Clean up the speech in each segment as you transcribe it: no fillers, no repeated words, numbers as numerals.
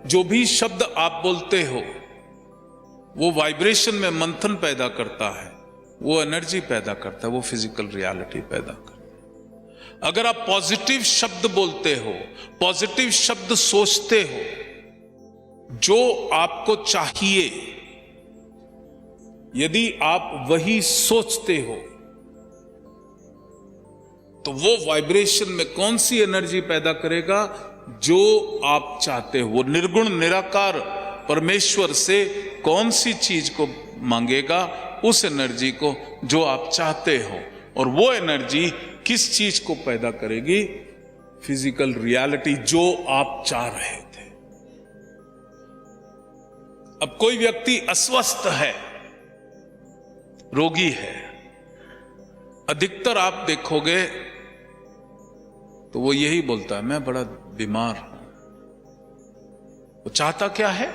जो भी शब्द आप बोलते हो वो वाइब्रेशन में मंथन पैदा करता है, वो एनर्जी पैदा करता है, वो फिजिकल रियलिटी पैदा करता है। अगर आप पॉजिटिव शब्द बोलते हो, पॉजिटिव शब्द सोचते हो, जो आपको चाहिए, यदि आप वही सोचते हो तो वो वाइब्रेशन में कौन सी एनर्जी पैदा करेगा? जो आप चाहते हो। वो निर्गुण निराकार परमेश्वर से कौन सी चीज को मांगेगा? उस एनर्जी को जो आप चाहते हो। और वो एनर्जी किस चीज को पैदा करेगी? फिजिकल रियलिटी जो आप चाह रहे थे। अब कोई व्यक्ति अस्वस्थ है, रोगी है, अधिकतर आप देखोगे तो वो यही बोलता है, मैं बड़ा बीमार हूं। वो चाहता क्या है?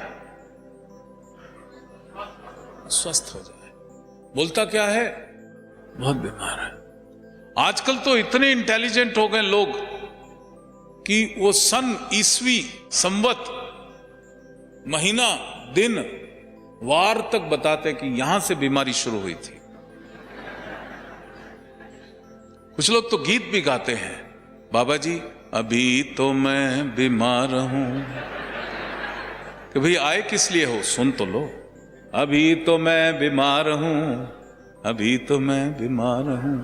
स्वस्थ हो जाए। बोलता क्या है? बहुत बीमार है। आजकल तो इतने इंटेलिजेंट हो गए लोग कि वो सन, ईस्वी, संवत, महीना, दिन, वार तक बताते कि यहां से बीमारी शुरू हुई थी। कुछ लोग तो गीत भी गाते हैं, बाबा जी अभी तो मैं बीमार हूं। कि भाई आए किस लिए हो? सुन तो लो। अभी तो मैं बीमार हूं, अभी तो मैं बीमार हूं।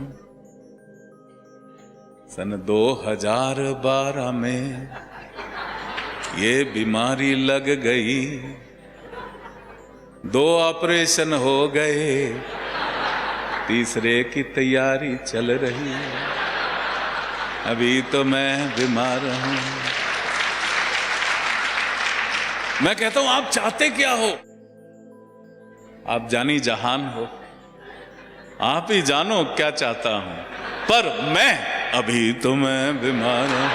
सन 2012 में ये बीमारी लग गई, 2 ऑपरेशन हो गए, तीसरे की तैयारी चल रही, अभी तो मैं बीमार हूं। मैं कहता हूं आप चाहते क्या हो? आप जानी जहान हो, आप ही जानो क्या चाहता हूं। पर मैं अभी तो मैं बीमार हूं।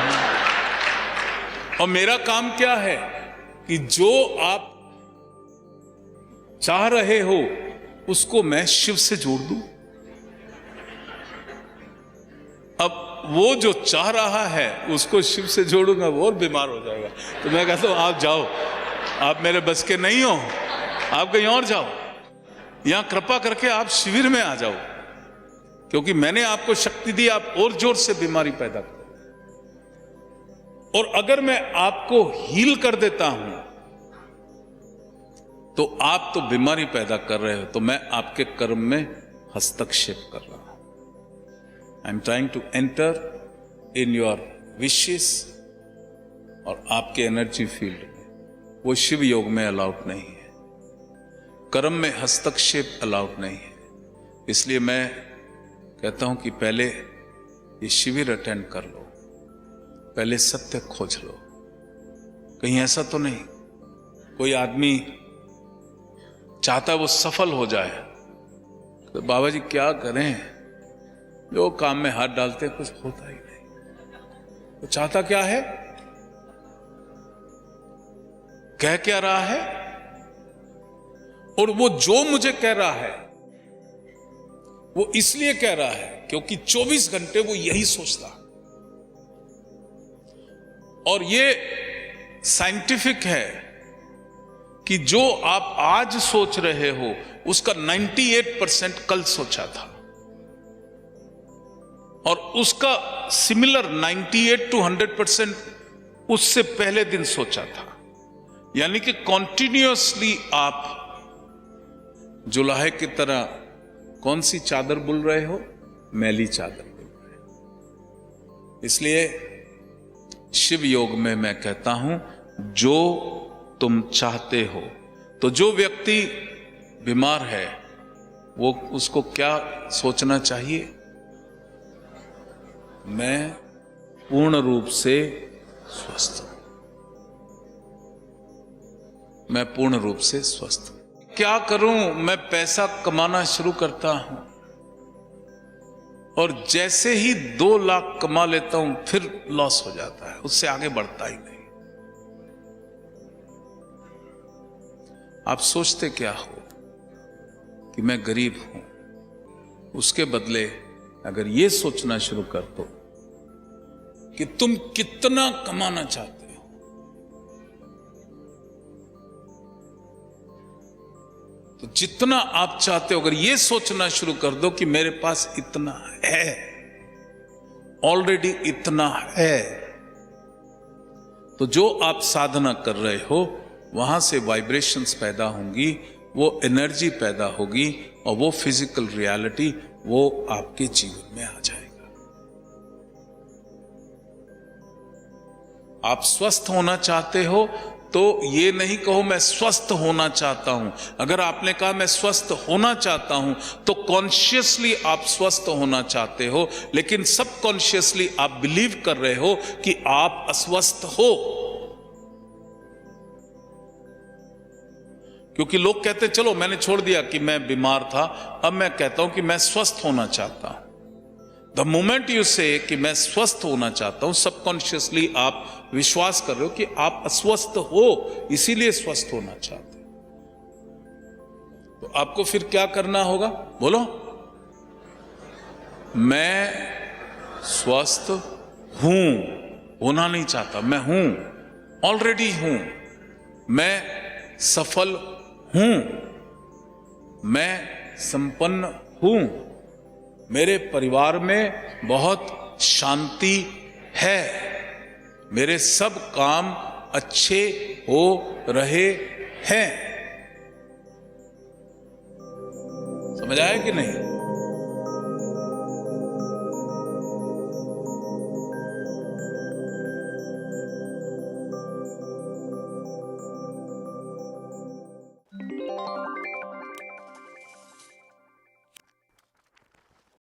और मेरा काम क्या है कि जो आप चाह रहे हो उसको मैं शिव से जोड़ दूं। अब वो जो चाह रहा है उसको शिव से जोड़ूंगा, वो और बीमार हो जाएगा। तो मैं कहता हूं आप जाओ, आप मेरे बस के नहीं हो, आप कहीं और जाओ। यहां कृपा करके आप शिविर में आ जाओ, क्योंकि मैंने आपको शक्ति दी, आप और जोर से बीमारी पैदा करो। और अगर मैं आपको हील कर देता हूं तो आप तो बीमारी पैदा कर रहे हो, तो मैं आपके कर्म में हस्तक्षेप कर रहा हूं। I am trying to enter in your wishes और आपके एनर्जी फील्ड में। वो शिव योग में अलाउड नहीं है, कर्म में हस्तक्षेप अलाउड नहीं है। इसलिए मैं कहता हूं कि पहले ये शिविर अटेंड कर लो, पहले सत्य खोज लो। कहीं ऐसा तो नहीं कोई आदमी चाहता वो सफल हो जाए, तो बाबा जी क्या करें, जो काम में हाथ डालते कुछ होता ही नहीं। वो चाहता क्या है, कह क्या रहा है, और वो जो मुझे कह रहा है वो इसलिए कह रहा है क्योंकि 24 घंटे वो यही सोचता। और ये साइंटिफिक है कि जो आप आज सोच रहे हो उसका 98% कल सोचा था, और उसका सिमिलर 98 to 100% उससे पहले दिन सोचा था। यानी कि कॉन्टिन्यूअसली आप जुलाहे की तरह कौन सी चादर बुल रहे हो? मैली चादर बुल रहे हो। इसलिए शिव योग में मैं कहता हूं जो तुम चाहते हो। तो जो व्यक्ति बीमार है वो उसको क्या सोचना चाहिए? मैं पूर्ण रूप से स्वस्थ हूं, मैं पूर्ण रूप से स्वस्थ हूं। क्या करूं? मैं पैसा कमाना शुरू करता हूं और जैसे ही 2 लाख कमा लेता हूं फिर लॉस हो जाता है, उससे आगे बढ़ता ही नहीं। आप सोचते क्या हो कि मैं गरीब हूं, उसके बदले अगर ये सोचना शुरू कर दो कि तुम कितना कमाना चाहते हो, तो जितना आप चाहते हो, अगर ये सोचना शुरू कर दो कि मेरे पास इतना है, ऑलरेडी इतना है, तो जो आप साधना कर रहे हो वहां से वाइब्रेशंस पैदा होंगी, वो एनर्जी पैदा होगी और वो फिजिकल रियलिटी वो आपके जीवन में आ जाएगा। आप स्वस्थ होना चाहते हो तो ये नहीं कहो मैं स्वस्थ होना चाहता हूं। अगर आपने कहा मैं स्वस्थ होना चाहता हूं तो कॉन्शियसली आप स्वस्थ होना चाहते हो, लेकिन सबकॉन्शियसली आप बिलीव कर रहे हो कि आप अस्वस्थ हो। क्योंकि लोग कहते चलो मैंने छोड़ दिया कि मैं बीमार था, अब मैं कहता हूं कि मैं स्वस्थ होना चाहता हूं। द मोमेंट यू से कि मैं स्वस्थ होना चाहता हूं, सबकॉन्शियसली आप विश्वास कर रहे हो कि आप अस्वस्थ हो, इसीलिए स्वस्थ होना चाहते हो। तो आपको फिर क्या करना होगा, बोलो? मैं स्वस्थ हूं, होना नहीं चाहता, मैं हूं, ऑलरेडी हूं। मैं सफल हूं, मैं संपन्न हूं, मेरे परिवार में बहुत शांति है, मेरे सब काम अच्छे हो रहे हैं। समझ आया कि नहीं?